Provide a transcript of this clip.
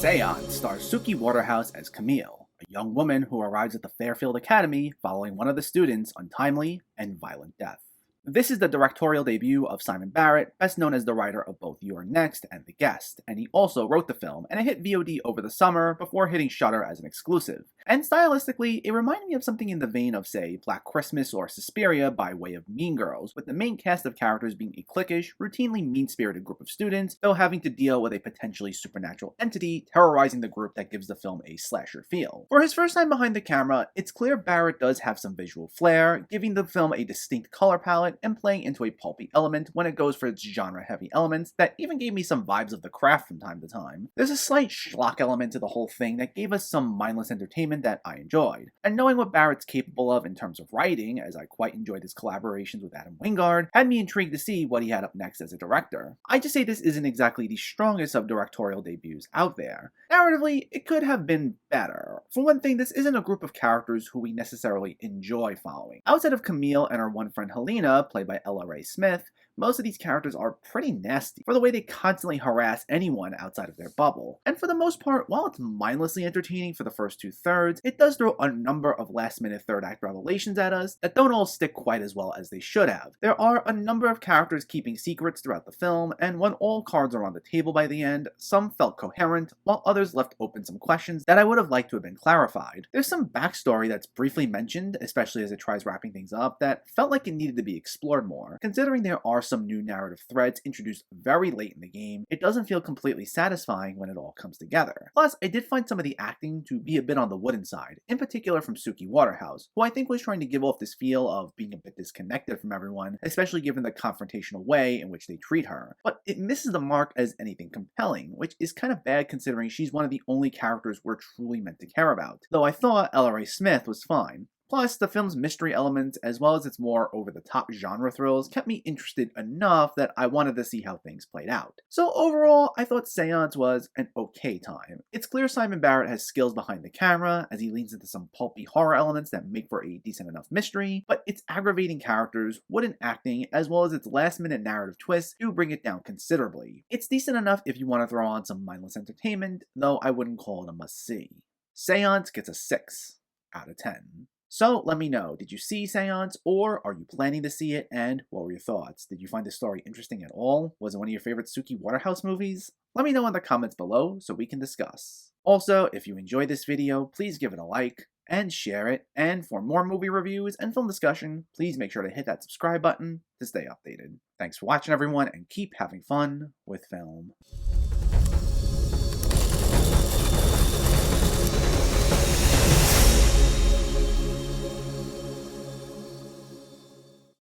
Seance stars Suki Waterhouse as Camille, a young woman who arrives at the Fairfield Academy following one of the students' untimely and violent death. This is the directorial debut of Simon Barrett, best known as the writer of both You're Next and The Guest, and he also wrote the film, and it hit VOD over the summer before hitting Shudder as an exclusive. And stylistically, it reminded me of something in the vein of, say, Black Christmas or Suspiria by way of Mean Girls, with the main cast of characters being a cliquish, routinely mean-spirited group of students, though having to deal with a potentially supernatural entity terrorizing the group that gives the film a slasher feel. For his first time behind the camera, it's clear Barrett does have some visual flair, giving the film a distinct color palette and playing into a pulpy element when it goes for its genre-heavy elements that even gave me some vibes of The Craft from time to time. There's a slight schlock element to the whole thing that gave us some mindless entertainment that I enjoyed. And knowing what Barrett's capable of in terms of writing, as I quite enjoyed his collaborations with Adam Wingard, had me intrigued to see what he had up next as a director. I just say this isn't exactly the strongest of directorial debuts out there. Narratively, it could have been better. For one thing, this isn't a group of characters who we necessarily enjoy following. Outside of Camille and her one friend Helena, played by Ella Ray Smith, most of these characters are pretty nasty for the way they constantly harass anyone outside of their bubble. And for the most part, while it's mindlessly entertaining for the first two-thirds, it does throw a number of last-minute third-act revelations at us that don't all stick quite as well as they should have. There are a number of characters keeping secrets throughout the film, and when all cards are on the table by the end, some felt coherent, while others left open some questions that I would have liked to have been clarified. There's some backstory that's briefly mentioned, especially as it tries wrapping things up, that felt like it needed to be explored more. Considering there are some new narrative threads introduced very late in the game, it doesn't feel completely satisfying when it all comes together. Plus, I did find some of the acting to be a bit on the wooden side, in particular from Suki Waterhouse, who I think was trying to give off this feel of being a bit disconnected from everyone, especially given the confrontational way in which they treat her. But it misses the mark as anything compelling, which is kind of bad considering she's one of the only characters we're truly meant to care about, though I thought Ella Ray Smith was fine. Plus, the film's mystery elements, as well as its more over-the-top genre thrills, kept me interested enough that I wanted to see how things played out. So overall, I thought Seance was an okay time. It's clear Simon Barrett has skills behind the camera, as he leans into some pulpy horror elements that make for a decent enough mystery, but its aggravating characters, wooden acting, as well as its last-minute narrative twists do bring it down considerably. It's decent enough if you want to throw on some mindless entertainment, though I wouldn't call it a must-see. Seance gets a 6 out of 10. So let me know, did you see Seance, or are you planning to see it, and what were your thoughts? Did you find the story interesting at all? Was it one of your favorite Suki Waterhouse movies? Let me know in the comments below so we can discuss. Also, if you enjoyed this video, please give it a like, and share it, and for more movie reviews and film discussion, please make sure to hit that subscribe button to stay updated. Thanks for watching everyone, and keep having fun with film.